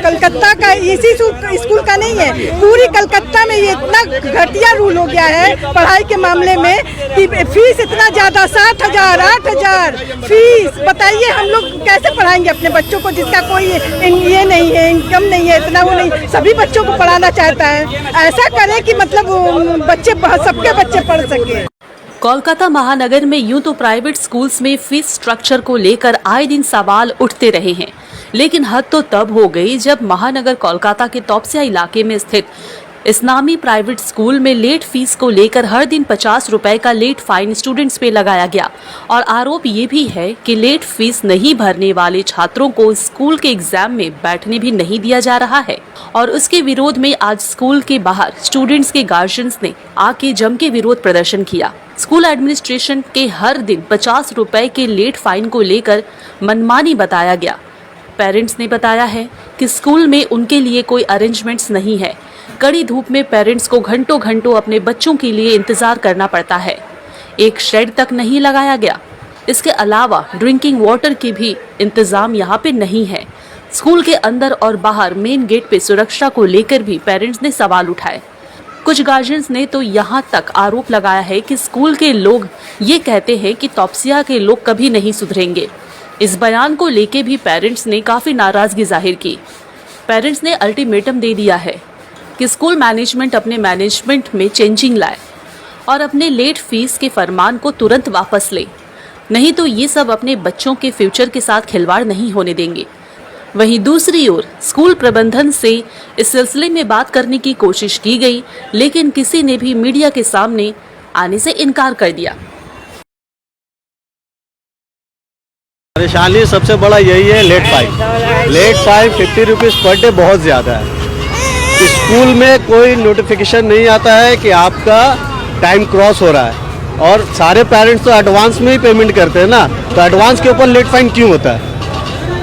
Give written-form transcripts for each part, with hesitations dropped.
कलकत्ता का इसी स्कूल का नहीं है, पूरी कलकत्ता में ये इतना घटिया रूल हो गया है पढ़ाई के मामले में कि फीस इतना ज़्यादा 7,000 8,000 फीस। बताइए हम लोग कैसे पढ़ाएंगे अपने बच्चों को, जिसका कोई ये नहीं है, इनकम नहीं है, इतना वो नहीं, सभी बच्चों को पढ़ाना चाहता है। ऐसा करे कि मतलब बच्चे सबके बच्चे पढ़ सके। कोलकाता महानगर में यूं तो प्राइवेट स्कूल्स में फीस स्ट्रक्चर को लेकर आए दिन सवाल उठते रहे हैं, लेकिन हद तो तब हो गई जब महानगर कोलकाता के तोपसिया इलाके में स्थित इस नामी प्राइवेट स्कूल में लेट फीस को लेकर हर दिन 50 रुपए का लेट फाइन स्टूडेंट्स पे लगाया गया। और आरोप ये भी है कि लेट फीस नहीं भरने वाले छात्रों को स्कूल के एग्जाम में बैठने भी नहीं दिया जा रहा है। और उसके विरोध में आज स्कूल के बाहर स्टूडेंट्स के गार्जियंस ने आके जम के विरोध प्रदर्शन किया। स्कूल एडमिनिस्ट्रेशन के हर दिन 50 रुपए के लेट फाइन को लेकर मनमानी बताया गया। पेरेंट्स ने बताया है कि स्कूल में उनके लिए कोई अरेंजमेंट्स नहीं है। कड़ी धूप में पेरेंट्स को घंटों घंटों अपने बच्चों के लिए इंतजार करना पड़ता है। एक शेड तक नहीं लगाया गया। इसके अलावा ड्रिंकिंग वाटर की भी इंतजाम यहाँ पे नहीं है। स्कूल के अंदर और बाहर मेन गेट पे सुरक्षा को लेकर भी पेरेंट्स ने सवाल उठाए। कुछ गार्जियंस ने तो यहाँ तक आरोप लगाया है कि स्कूल के लोग ये कहते हैं कि तोपसिया के लोग कभी नहीं सुधरेंगे। इस बयान को लेके भी पेरेंट्स ने काफी नाराजगी जाहिर की। पेरेंट्स ने अल्टीमेटम दे दिया है कि स्कूल मैनेजमेंट अपने मैनेजमेंट में चेंजिंग लाए और अपने लेट फीस के फरमान को तुरंत वापस ले, नहीं तो ये सब अपने बच्चों के फ्यूचर के साथ खिलवाड़ नहीं होने देंगे। वहीं दूसरी ओर स्कूल प्रबंधन से इस सिलसिले में बात करने की कोशिश की गई, लेकिन किसी ने भी मीडिया के सामने आने से इनकार कर दिया। परेशानी सबसे बड़ा यही है, late fine 50 rupees per day बहुत ज़्यादा है। स्कूल में कोई नोटिफिकेशन नहीं आता है कि आपका टाइम क्रॉस हो रहा है, और सारे पेरेंट्स तो एडवांस में ही पेमेंट करते हैं ना, तो एडवांस के ऊपर लेट फाइन क्यों होता है?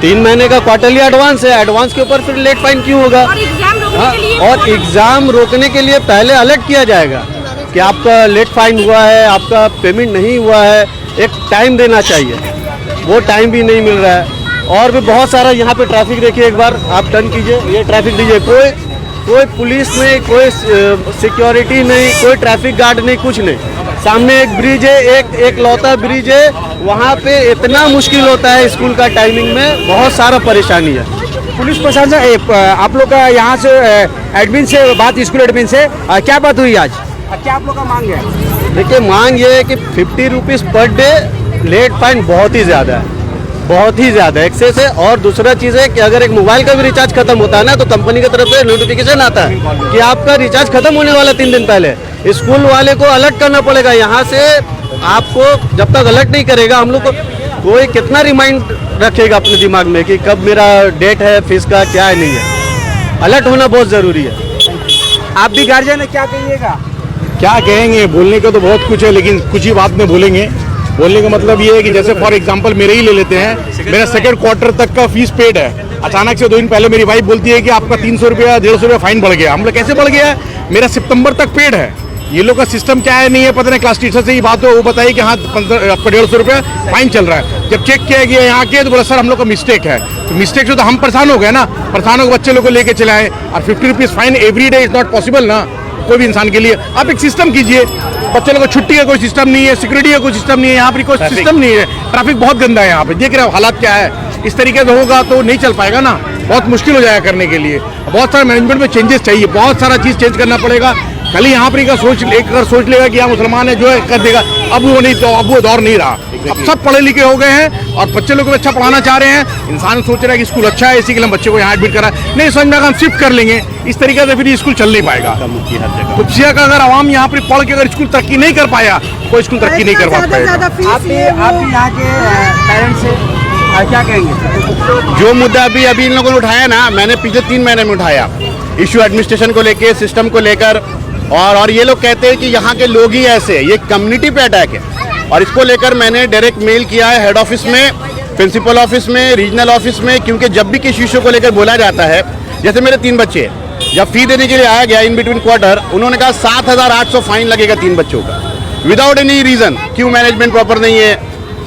3 महीने का क्वार्टरली एडवांस है, एडवांस के ऊपर फिर लेट फाइन क्यों होगा? और एग्ज़ाम रोकने के लिए पहले अलर्ट किया जाएगा कि आपका लेट फाइन हुआ है, आपका पेमेंट नहीं हुआ है, एक टाइम देना चाहिए। वो टाइम भी नहीं मिल रहा है। और भी बहुत सारा यहाँ पे ट्रैफिक देखिए, एक बार आप टर्न कीजिए, ये ट्रैफिक दीजिए, कोई पुलिस नहीं, कोई सिक्योरिटी नहीं, कोई ट्रैफिक गार्ड नहीं, कुछ नहीं। सामने एक ब्रिज है, एक लौता ब्रिज है, वहाँ पे इतना मुश्किल होता है स्कूल का टाइमिंग में, बहुत सारा परेशानी है। पुलिस प्रशासन आप लोग का यहाँ से एडमिन से बात, स्कूल एडमिन से क्या बात हुई आज? क्या आप लोग का मांग है? देखिए, मांग ये है कि 50 rupees per day late fine बहुत ही ज़्यादा है, बहुत ही ज़्यादा एक्सेस है। और दूसरा चीज़ है कि अगर एक मोबाइल का भी रिचार्ज खत्म होता है ना, तो कंपनी की तरफ से नोटिफिकेशन आता है कि आपका रिचार्ज खत्म होने वाला 3 दिन पहले। स्कूल वाले को अलर्ट करना पड़ेगा यहाँ से। आपको जब तक अलर्ट नहीं करेगा, हम लोग को कोई कितना रिमाइंड रखेगा अपने दिमाग में कि कब मेरा डेट है, फीस का क्या है, नहीं है। अलर्ट होना बहुत ज़रूरी है। आप भी गार्जियन है, क्या कहिएगा? क्या कहेंगे, बोलने को तो बहुत कुछ है, लेकिन कुछ ही बात में बोलेंगे। बोलने का मतलब ये है कि जैसे फॉर एग्जांपल मेरे ही ले लेते हैं, मेरा सेकंड क्वार्टर तक का फीस पेड है। अचानक से 2 दिन पहले मेरी वाइफ बोलती है कि आपका 300 रुपया 150 रुपया फाइन बढ़ गया। हम लोग कैसे बढ़ गया? मेरा सितंबर तक पेड है। ये लोग का सिस्टम क्या है नहीं है पता नहीं। क्लास टीचर से ही बात हो, वो बताइए कि हाँ आपका 150 रुपया फाइन चल रहा है। जब चेक किया गया यहाँ के, तो बोला सर हम लोग का मिस्टेक है। तो मिस्टेक से तो हम परेशान हो गए ना, परेशान होकर बच्चे लोग को लेके चले आए। और 50 rupees fine every day is not possible ना, कोई भी इंसान के लिए। आप एक सिस्टम कीजिए, बच्चे लोगों को छुट्टी का कोई सिस्टम नहीं है, सिक्योरिटी का कोई सिस्टम नहीं है, यहाँ पर कोई सिस्टम नहीं है। ट्रैफिक बहुत गंदा है यहाँ पे, देख रहे हो हालात क्या है। इस तरीके से होगा तो नहीं चल पाएगा ना, बहुत मुश्किल हो जाएगा करने के लिए। बहुत सारे मैनेजमेंट में चेंजेस चाहिए, बहुत सारा चीज़ चेंज करना पड़ेगा। खाली यहाँ पर सोच लेगा कि यहाँ मुसलमान है जो है कर देगा, अब वो नहीं, तो अब वो दौर नहीं रहा। अब सब पढ़े लिखे हो गए हैं और बच्चे लोग को अच्छा पढ़ाना चाह रहे हैं। इंसान सोच रहा है कि स्कूल अच्छा है, इसी के लिए हम बच्चे को यहाँ एडमिट करा, नहीं समझ में हम शिफ्ट कर लेंगे। इस तरीके से फिर स्कूल चल नहीं पाएगा। तोपसिया का अगर आवाम यहाँ पर पढ़ के अगर स्कूल तरक्की नहीं कर पाया, कोई स्कूल तरक्की नहीं कर पाएगा। आप भी यहाँ के पेरेंट्स से क्या कहेंगे? जो मुद्दा अभी इन लोगों ने उठाया ना, मैंने पिछले 3 महीने में उठाया, इशू एडमिनिस्ट्रेशन को लेकर, सिस्टम को लेकर। और ये लोग कहते हैं कि यहाँ के लोग ही ऐसे, ये कम्युनिटी पे अटैक है। और इसको लेकर मैंने डायरेक्ट मेल किया है हेड ऑफिस में, प्रिंसिपल ऑफिस में, रीजनल ऑफिस में, क्योंकि जब भी किसी इशू को लेकर बोला जाता है, जैसे मेरे 3 बच्चे हैं, जब फी देने के लिए आया गया इन बिटवीन क्वार्टर, उन्होंने कहा 7,800 फाइन लगेगा 3 बच्चों का, विदाउट एनी रीज़न। क्यों? मैनेजमेंट प्रॉपर नहीं है,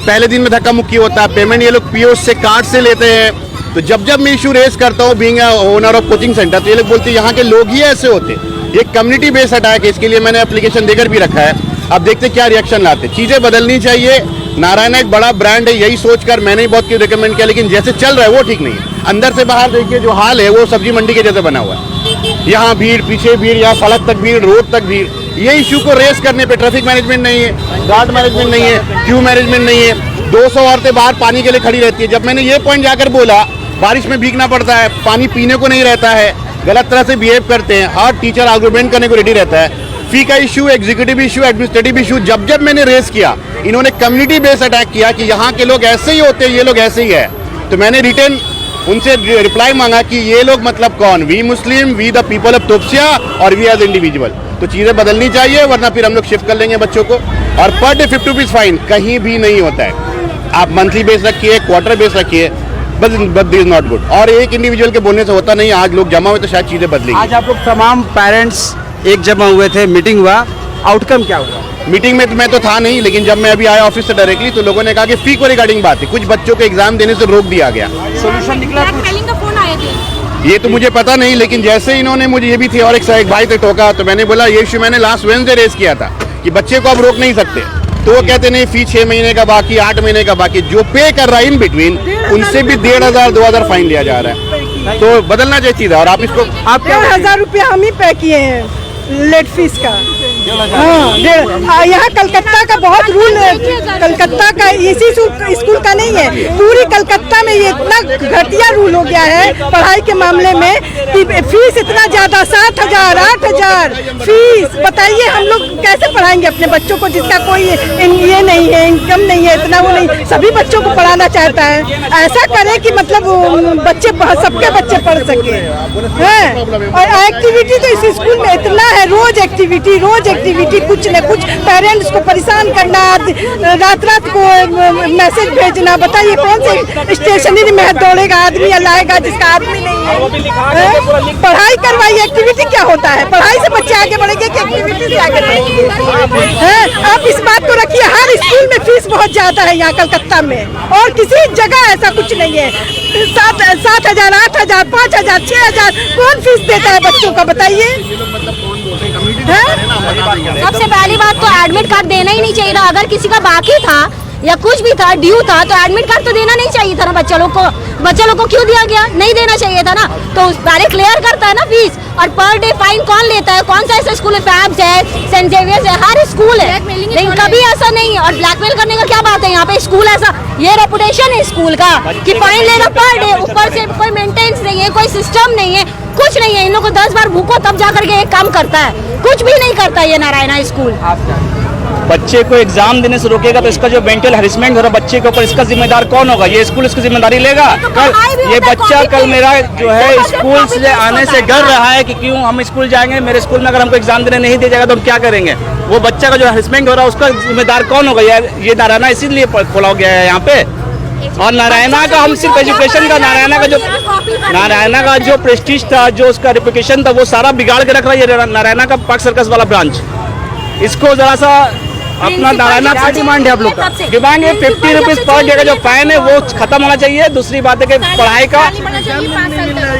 पहले दिन में धक्का मुक्की होता है, पेमेंट ये लोग पीओ से कार्ड से लेते हैं, तो जब जब मैं इशू रेस करता हूँ being owner of coaching centre, तो ये लोग बोलते हैं यहाँ के लोग ही ऐसे होते। ये कम्युनिटी बेस्ड अटैक है, इसके लिए मैंने एप्लीकेशन देकर भी रखा है। अब देखते क्या रिएक्शन लाते। चीज़ें बदलनी चाहिए। नारायणा एक बड़ा ब्रांड है, यही सोचकर मैंने ही बहुत कुछ रिकमेंड किया, लेकिन जैसे चल रहा है वो ठीक नहीं है। अंदर से बाहर देखिए जो हाल है वो सब्जी मंडी के जैसे बना हुआ है। यहाँ भीड़, पीछे भीड़, यहाँ सड़क तक भीड़, रोड तक भीड़। ये इशू को रेस करने पे ट्रैफिक मैनेजमेंट नहीं है, गार्ड मैनेजमेंट नहीं है, क्यू मैनेजमेंट नहीं है। 200 औरतें बाहर पानी के लिए खड़ी रहती है। जब मैंने ये पॉइंट जाकर बोला, बारिश में भीगना पड़ता है, पानी पीने को नहीं रहता है, गलत तरह से बिहेव करते हैं, हर टीचर आर्गुमेंट करने को रेडी रहता है। फी का issue, executive issue, administrative issue, जब जब मैंने रेस किया, इन्होंने कम्युनिटी बेस्ड अटैक किया कि यहाँ के लोग ऐसे ही होते हैं, ये लोग ऐसे ही है। तो मैंने रिटर्न उनसे रिप्लाई मांगा कि ये लोग मतलब कौन, we Muslim, we the people of Topsia और वी एज इंडिविजुअल। तो चीज़ें बदलनी चाहिए, वरना फिर हम लोग शिफ्ट कर लेंगे बच्चों को। और पर डे 50 रुपीज़ फाइन कहीं भी नहीं होता है। आप मंथली बेस रखिए, क्वार्टर बेस रखिए, but this is not good. और एक इंडिविजुअल के बोलने से होता नहीं, आज लोग जमा हुए तो शायद चीज़ें बदलेंगी। आज आप लोग तमाम पेरेंट्स एक जमा हुए थे, मीटिंग हुआ, आउटकम क्या हुआ? मीटिंग में तो मैं तो था नहीं, लेकिन जब मैं अभी आया ऑफिस से डायरेक्टली, तो लोगों ने कहा कि फी को रिगार्डिंग बात है, कुछ बच्चों को एग्जाम देने से रोक दिया गया। सोल्यूशन निकला कुछ? का फोन आए थे। ये तो मुझे पता नहीं, लेकिन जैसे इन्होंने मुझे ये भी थी और एक भाई से टोका, तो मैंने बोला ये इशू मैंने लास्ट वेडनेसडे रेज किया था कि बच्चे को अब रोक नहीं सकते। तो वो कहते नहीं, फी 6 महीने का बाकी, 8 महीने का बाकी, जो पे कर रहा है इन बिटवीन उनसे भी 1,500 2,000 फाइन लिया जा रहा है। तो बदलना चाहिए चीज़। और आप इसको, आप 1,500 रुपया हम ही पे किए हैं लेट फीस का। हाँ, यहाँ कलकत्ता का बहुत रूल है। कलकत्ता का इसी स्कूल का नहीं है, पूरी कलकत्ता में ये इतना घटिया रूल हो गया है पढ़ाई के मामले में कि फीस इतना ज्यादा, 7,000 8,000 फीस। बताइए हम लोग कैसे पढ़ाएंगे अपने बच्चों को, जिसका कोई ये नहीं है, इनकम नहीं है, इतना वो नहीं, सभी बच्चों को पढ़ाना चाहता है। ऐसा करे कि मतलब बच्चे, सबके बच्चे पढ़ सके हैं। और एक्टिविटी तो इस स्कूल में इतना है, रोज एक्टिविटी, कुछ न कुछ पेरेंट्स को परेशान करना, रात को मैसेज भेजना। बताइए कौन से स्टेशनरी में दौड़ेगा आदमी या लाएगा जिसका आदमी नहीं है। पढ़ाई करवाइए, एक्टिविटी क्या होता है? पढ़ाई से बच्चे आगे बढ़ेंगे कि एक्टिविटी से आगे बढ़ेंगे? आप इस बात को रखिए, हर स्कूल में फीस बहुत ज्यादा है यहाँ कलकत्ता में, और किसी जगह ऐसा कुछ नहीं है। 7,000 8,000 5,000 6,000 कौन फीस देता है बच्चों का? बताइए। सबसे पहली बात तो एडमिट कार्ड देना ही नहीं चाहिए था। अगर किसी का बाकी था या कुछ भी था, ड्यू था, तो एडमिट कार्ड तो देना नहीं चाहिए था ना बच्चा लोग को। बच्चा लोग को क्यों दिया गया? नहीं देना चाहिए था ना। तो पहले क्लियर करता है ना फीस। और पर डे फाइन कौन लेता है? कौन सा ऐसा स्कूल है? फैब्स है, सेंट जेवियर्स है, हर स्कूल है, लेकिन कभी ऐसा नहीं है। और ब्लैकमेल करने का क्या बात है? यहाँ पे स्कूल ऐसा, ये रेपुटेशन है स्कूल का कि फाइन लेना पर डे, ऊपर से कोई मेंटेनेंस नहीं है, कोई सिस्टम नहीं है, कुछ नहीं है। इन लोग को 10 बार भूखो तब जा करके एक काम करता है, कुछ भी नहीं करता ये नारायणा स्कूल। बच्चे को एग्जाम देने से रोकेगा तो इसका जो मेंटल हैरेसमेंट हो रहा है बच्चे के ऊपर, इसका जिम्मेदार कौन होगा? ये स्कूल इसकी जिम्मेदारी लेगा? कल ये बच्चा कल मेरा जो है स्कूल से आने से डर रहा है कि क्यों हम स्कूल जाएंगे, मेरे स्कूल में अगर हमको एग्जाम देने नहीं दिया जाएगा तो हम क्या करेंगे? वो बच्चा का जो हैरेसमेंट हो रहा है उसका जिम्मेदार कौन होगा? ये नारायणा इसीलिए खोला गया है यहाँ पे। और नारायणा का हम सिर्फ एजुकेशन का, नारायणा का जो प्रेस्टीज था, जो उसका रेपुटेशन था, वो सारा बिगाड़ के रख रहा है ये नारायणा का पार्क सर्कस वाला ब्रांच। इसको जरा सा अपना नारायणा क्या डिमांड है आप लोग का? डिमांड है 50 रुपीज पर डे का जो फाइन है वो खत्म होना चाहिए। दूसरी बात है कि पढ़ाई का,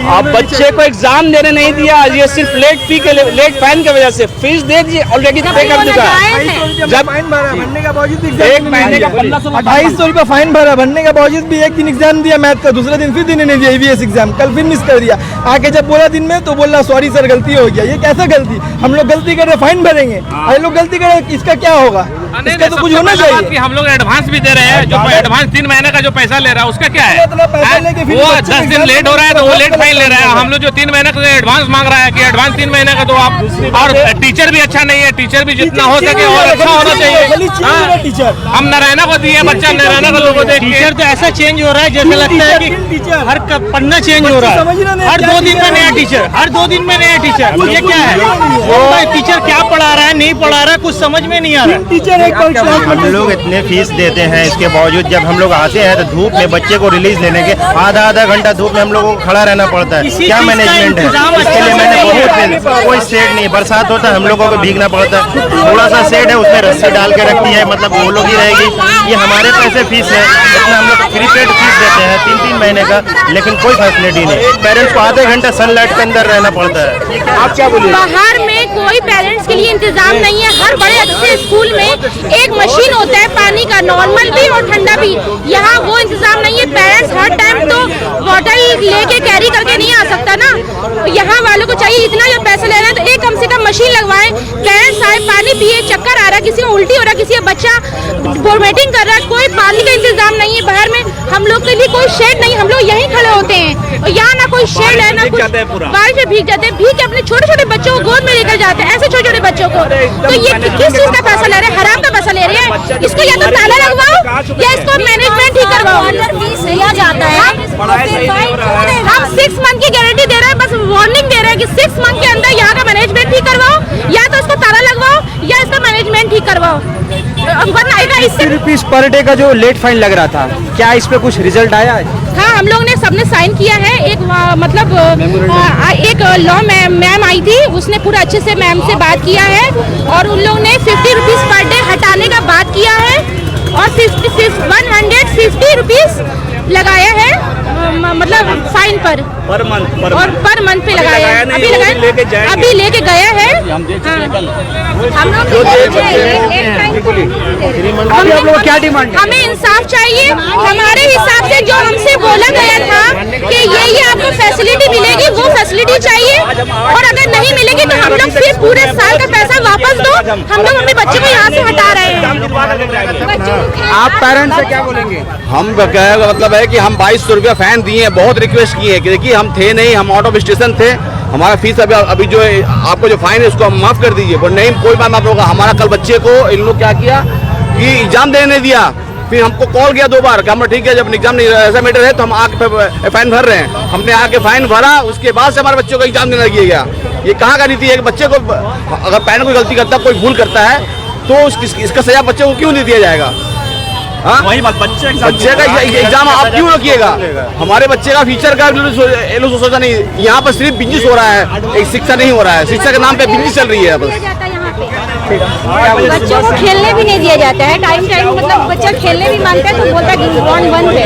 आप बच्चे को एग्जाम देने नहीं दिया, ये सिर्फ लेट फी के लेट फाइन की वजह से। फीस दे दीजिए, ऑलरेडी पे कर चुका है। जब फाइन भरा, भरने का बावजूद एक महीने का 2,500 रुपया फाइन भरा, भरने का बावजूद भी एक दिन एग्जाम दिया मैथ का, दूसरे दिन फिर देने नहीं दिया EVS एग्जाम, कल फिर मिस कर दिया। आके जब बोला दिन में तो बोला सॉरी सर गलती हो गया। ये कैसा गलती? हम लोग गलती कर रहे फाइन भरेंगे, और लोग गलती कर रहे, इसका क्या होगा? इसका तो कुछ होना चाहिए कि हम लोग एडवांस भी दे रहे हैं, जो एडवांस 3 महीने का जो पैसा ले रहा है उसका क्या है? वो 10 दिन लेट हो रहा है तो वो लेट फाइन ले रहा है। हम लोग जो 3 महीने का एडवांस मांग रहा है कि एडवांस 3 महीने का, तो आप, और टीचर भी अच्छा नहीं है, टीचर भी जितना हो सके और अच्छा होना चाहिए। हम नारायणा को दिए बच्चा, नारायणा का लोगों टीचर तो ऐसा चेंज हो रहा है जैसे लगता है कि हर पन्ना चेंज हो रहा है, हर 2 दिन में नया टीचर, हर 2 दिन में नया टीचर, ये क्या है? टीचर क्या पढ़ा रहा है, नहीं पढ़ा रहा है, कुछ समझ में नहीं आ रहा है। टीचर एक हम लोग इतने फीस देते हैं, इसके बावजूद जब हम लोग आते हैं तो धूप में बच्चे को रिलीज लेने के आधा घंटा धूप में हम लोगों को खड़ा रहना पड़ता है। क्या मैनेजमेंट है? इसके लिए मैंने बहुत कोई शेड नहीं, बरसात होता है हम लोगों को भीगना पड़ता है। थोड़ा सा शेड है उसमें रस्सी डाल के रखती है, मतलब वो लोग ही रहेगी। ये हमारे पैसे फीस है, इतना हम लोग फ्री पेड फीस देते हैं 3-3 महीने का, लेकिन कोई फैसिलिटी नहीं। पेरेंट्स को आधे घंटा सनलाइट के अंदर रहना पड़ता है। आप क्या बोलिए? बाहर में कोई पेरेंट्स के लिए इंतजाम नहीं है। हर बड़े अच्छे स्कूल में एक मशीन होता है पानी का, नॉर्मल भी और ठंडा भी। यहाँ वो इंतजाम नहीं है। पेरेंट्स हर टाइम तो बॉटल लेके कैरी करके नहीं आ सकता ना। यहाँ वालों को चाहिए इतना जब पैसे ले रहे हैं तो एक कम से कम मशीन लगवाएं। पेरेंट्स आए, पानी पिए, चक्कर आ रहा है, किसी को उल्टी हो रहा है, किसी का बच्चा वोमिटिंग कर रहा है, कोई पानी का इंतजाम नहीं है। बाहर में हम लोग के लिए कोई शेड नहीं, हम लोग यहीं खड़े होते हैं और यहाँ ना कोई शेड है ना कुछ। बारिश में भीग जाते हैं, भीग के अपने छोटे छोटे बच्चों को गोद में लेकर जाते हैं, ऐसे छोटे छोटे बच्चों को। तो ये किस चीज का पैसा ले रहे हैं? हराम का पैसा ले रहे हैं। इसको या तो ताला लगवाओ या इसको मैनेजमेंट ही करवाओ। लिया जाता है, हम 6 मंथ की गारंटी दे रहे हैं, बस वार्निंग दे रहे हैं कि 6 मंथ के अंदर यहाँ का मैनेजमेंट ही करवाओ, या तो इसको ताला लगवाओ या इसका मैनेजमेंट ही करवाओ। वरना 50 रुपीज पर डे का जो लेट फाइन लग रहा था, क्या इस पे कुछ रिजल्ट आया है? हाँ, हम लोग ने सबने साइन किया है। एक मतलब एक लॉ मैम आई थी, उसने पूरा अच्छे से मैम से बात किया है और उन लोग ने 50 रुपीज पर डे हटाने का बात किया है और 150 रुपीज लगाया है, मतलब फाइन पर मंथ पे लगाया है। अभी लेके गया है। हम लोग क्या डिमांड? हमें इंसाफ चाहिए। हमारे हिसाब से जो हमसे बोला गया था कि ये आपको फैसिलिटी मिलेगी, वो फैसिलिटी चाहिए और अगर नहीं मिलेगी तो हम लोग फिर पूरे साल का पैसा वापस दो। हम लोग अपने बच्चों को यहाँ से हटा रहे हैं। आप पेरेंट्स से क्या बोलेंगे? हम मतलब है कि हम 2200 रुपया फाइन दिए हैं, बहुत रिक्वेस्ट किए हैं कि देखिए हम थे नहीं, हम आउट ऑफ स्टेशन थे, हमारा फीस अभी जो है आपको जो फाइन है उसको हम माफ कर दीजिए। पर नहीं, कोई बात आप लोग, हमारा कल बच्चे को इन लोग क्या किया कि एग्जाम देने दिया, फिर हमको कॉल किया 2 बार, हम ठीक है जब एग्जाम नहीं ऐसा मैटर है तो हम आके फाइन भर रहे हैं। हमने आके फाइन भरा, उसके बाद से हमारे बच्चों को एग्जाम देने दिया गया। ये कहाँ का नीति है कि बच्चे को अगर पेरेंट कोई गलती करता है, कोई भूल करता है तो इसका सजा बच्चे को क्यों नहीं दिया जाएगा? वही बात, बच्चे का एग्जाम आप क्यों रखिएगा? हमारे बच्चे का फ्यूचर का सोचा नहीं। यहाँ पर सिर्फ बिजनेस हो रहा है, एक शिक्षा नहीं हो रहा है। शिक्षा के नाम पे बिजनेस चल रही है बस। बच्चों को खेलने भी नहीं दिया जाता है टाइम, मतलब बच्चा खेलने भी मांगता है तो बोलता है कि कौन बंद है,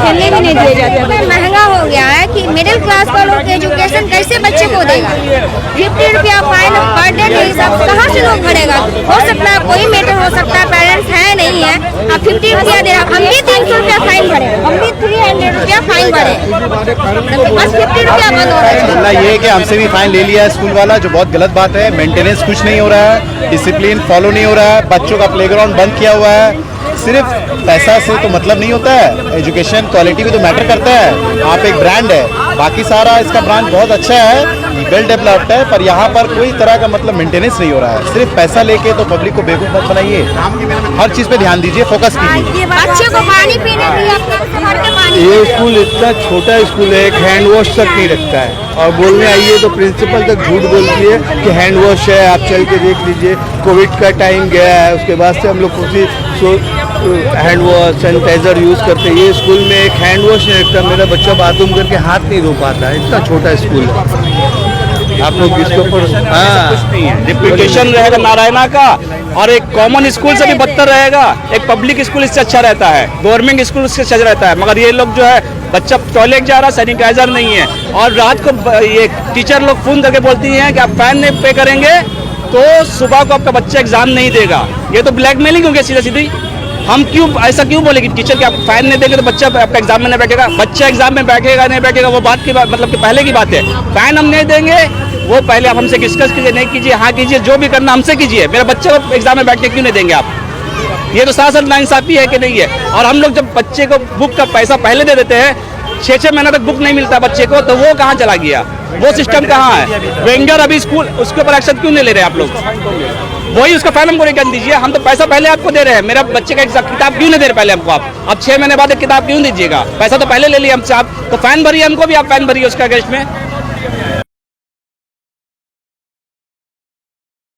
खेलने भी नहीं दिया जाता है। महंगा हो गया है कि मिडिल क्लास वालों के एजुकेशन कैसे बच्चे को देगा? 50 रुपया फाइन पर डे नहीं, सब कहाँ से लोग भरेगा? हो सकता है कोई मैटर हो सकता है, पेरेंट्स है नहीं है, अब 50 रुपया दे रहा, हम भी 300 रुपया फाइन भरे, हम भी 300 रुपया फाइन भरे, बस 50 रुपया बंद हो रहा है। ये है कि हमसे भी फाइन ले लिया है स्कूल वाला, जो बहुत गलत बात है। मेंटेनेंस कुछ नहीं हो रहा है, डिसिप्लिन फॉलो नहीं हो रहा है, बच्चों का प्लेग्राउंड बंद किया हुआ है। सिर्फ पैसा से तो मतलब नहीं होता है, एजुकेशन क्वालिटी भी तो मैटर करता है। आप एक ब्रांड है, बाकी सारा इसका ब्रांड बहुत अच्छा है, वेल डेवलप्ड है, पर यहाँ पर कोई तरह का मतलब मेंटेनेंस नहीं हो रहा है। सिर्फ पैसा लेके तो पब्लिक को बेवकूफ मत बनाइए, हर चीज़ पे ध्यान दीजिए, फोकस कीजिए। बच्चे को पानी पीने ये स्कूल इतना छोटा स्कूल है, एक हैंड वॉश तक नहीं रखता है, और बोलने आइए तो प्रिंसिपल तक झूठ बोलती है कि हैंड वॉश है, आप चल के देख लीजिए। कोविड का टाइम गया है, उसके बाद से हम लोग हैंड वॉश सैनिटाइजर यूज़ करते हैं। ये स्कूल में एक हैंड वॉश नहीं रखता, मेरा बच्चा बाथरूम करके हाथ नहीं धो पाता है, इतना छोटा स्कूल है। आप लोग इसके ऊपर रिप्यूटेशन रहेगा नारायणा का, और एक कॉमन स्कूल से भी बदतर रहेगा। एक पब्लिक स्कूल इससे अच्छा रहता है, गवर्नमेंट स्कूल इससे अच्छा रहता है, मगर ये लोग जो है बच्चा टॉयलेट जा रहा, सैनिटाइजर नहीं है, और रात को ये टीचर लोग फोन करके बोलती हैं कि आप फाइन नहीं पे करेंगे तो सुबह को आपका बच्चा एग्जाम नहीं देगा। ये तो ब्लैकमेलिंग हो गया सीधा सीधी। हम क्यों ऐसा क्यों बोले कि टीचर के आप फाइन नहीं देंगे तो बच्चा आपका एग्जाम में नहीं बैठेगा? बच्चा एग्जाम में बैठेगा नहीं बैठेगा वो बात की बात, मतलब कि पहले की बात है। फाइन हम नहीं देंगे, वो पहले आप हमसे डिस्कस कीजिए, नहीं कीजिए, हाँ कीजिए, जो भी करना हमसे कीजिए। मेरे बच्चे को एग्जाम में बैठने क्यों नहीं देंगे आप? ये तो साथ नाइंसाफी है कि नहीं है? और हम लोग जब बच्चे को बुक का पैसा पहले दे देते हैं, 6-6 महीना तक बुक नहीं मिलता बच्चे को, तो वो कहाँ चला गया? वो सिस्टम कहाँ है? वेंगर अभी स्कूल उसके ऊपर एक्शन क्यों नहीं ले रहे आप लोग? वही उसका फाइन हमको रिटर्न दीजिए। हम तो पैसा पहले आपको दे रहे हैं, मेरा बच्चे का किताब क्यों नहीं दे रहे पहले हमको? आप अब 6 महीने बाद एक किताब क्यों दीजिएगा? पैसा तो पहले ले लिया हमसे आप, तो फाइन भरिए, हमको भी आप फाइन भरिए उसका अगेंस्ट में।